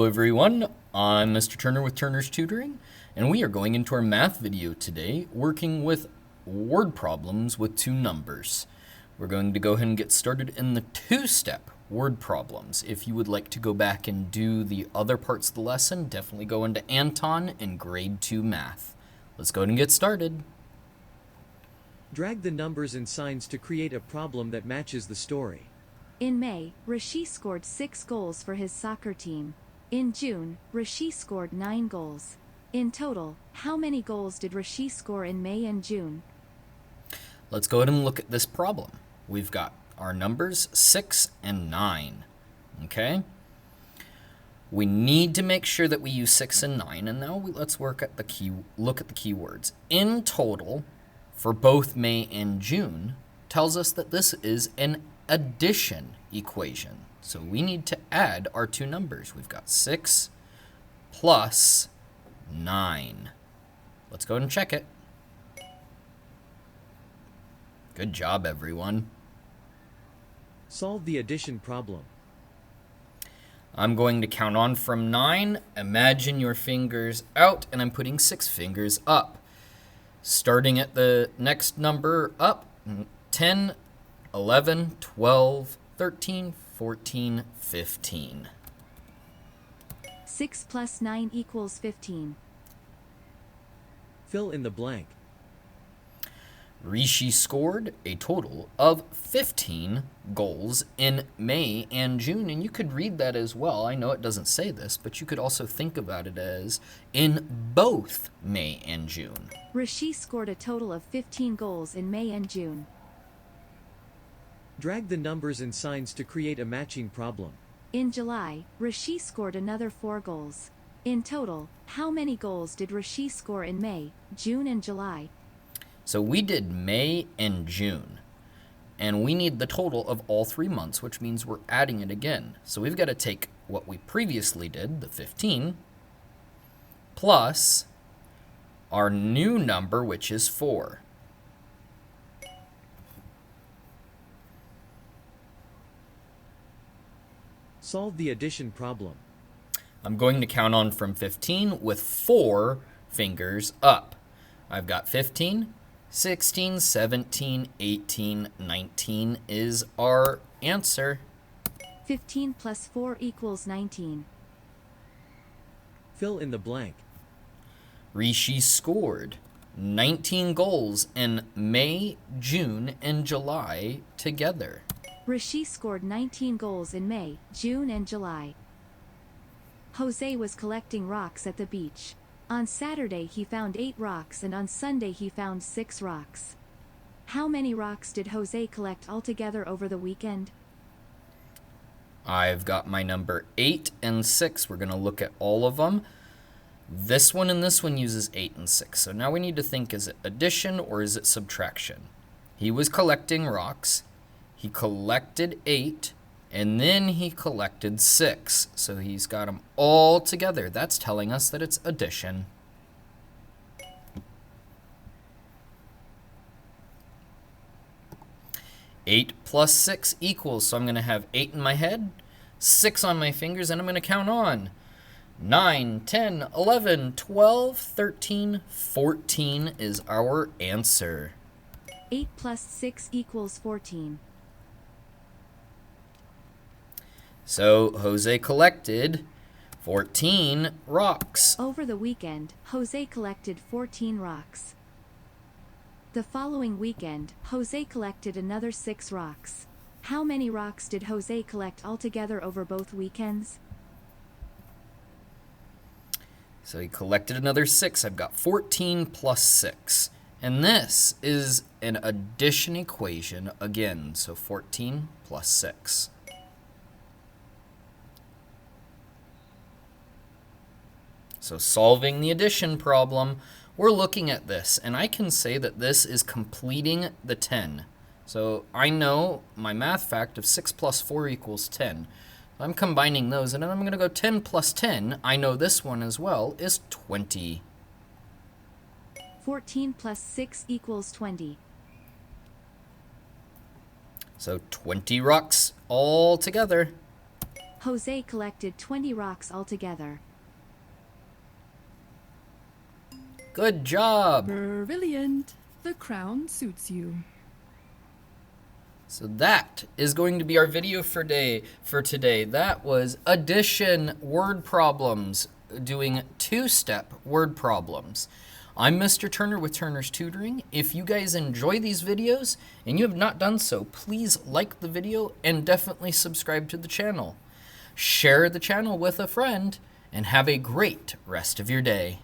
Hello everyone, I'm Mr. Turner with Turner's Tutoring, and we are going into our math video today, working with word problems with two numbers. We're going to go ahead and get started in the two-step word problems. If you would like to go back and do the other parts of the lesson, definitely go into Anton and Grade 2 Math. Let's go ahead and get started. Drag the numbers and signs to create a problem that matches the story. In May, Rishi scored 6 goals for his soccer team. In June, Rishi scored 9 goals. In total, how many goals did Rishi score in May and June? Let's go ahead and look at this problem. We've got our numbers 6 and 9, okay? We need to make sure that we use 6 and 9, and now let's look at the keywords. In total, for both May and June, tells us that this is an addition equation. So we need to add our two numbers. We've got 6 plus 9. Let's go ahead and check it. Good job, everyone. Solve the addition problem. I'm going to count on from 9. Imagine your fingers out, and I'm putting 6 fingers up. Starting at the next number up, 10, 11, 12, 13, 14, 15. 6 plus 9 equals 15. Fill in the blank. Rishi scored a total of 15 goals in May and June, and you could read that as well. I know it doesn't say this, but you could also think about it as in both May and June. Rishi scored a total of 15 goals in May and June. Drag the numbers and signs to create a matching problem. In July, Rishi scored another 4 goals. In total, how many goals did Rishi score in May, June, and July? So we did May and June, and we need the total of all 3 months, which means we're adding it again. So we've got to take what we previously did, the 15, plus our new number, which is 4. Solve the addition problem. I'm going to count on from 15 with 4 fingers up. I've got 15, 16, 17, 18, 19 is our answer. 15 plus 4 equals 19. Fill in the blank. Rishi scored 19 goals in May, June, and July together. Rishi scored 19 goals in May, June, and July. Jose was collecting rocks at the beach. On Saturday he found 8 rocks, and on Sunday he found 6 rocks. How many rocks did Jose collect altogether over the weekend? I've got my number 8 and 6. We're going to look at all of them. This one and this one uses 8 and 6. So now we need to think, is it addition or is it subtraction? He was collecting rocks. He collected 8, and then he collected 6. So he's got them all together. That's telling us that it's addition. Eight plus 6 equals, so I'm going to have 8 in my head, 6 on my fingers, and I'm going to count on. 9, 10, 11, 12, 13, 14 is our answer. 8 plus 6 equals 14. So Jose collected 14 rocks. Over the weekend, Jose collected 14 rocks. The following weekend, Jose collected another 6 rocks. How many rocks did Jose collect altogether over both weekends? So he collected another 6. I've got 14 plus 6. And this is an addition equation again. So 14 plus 6. So solving the addition problem, we're looking at this, and I can say that this is completing the 10. So I know my math fact of 6 plus 4 equals 10. I'm combining those, and then I'm going to go 10 plus 10. I know this one as well is 20. 14 plus 6 equals 20. So 20 rocks all together. Jose collected 20 rocks altogether. Good job. Brilliant. The crown suits you. So that is going to be our video for today. That was addition word problems, doing 2-step word problems. I'm Mr. Turner with Turner's Tutoring. If you guys enjoy these videos and you have not done so, please like the video and definitely subscribe to the channel. Share the channel with a friend and have a great rest of your day.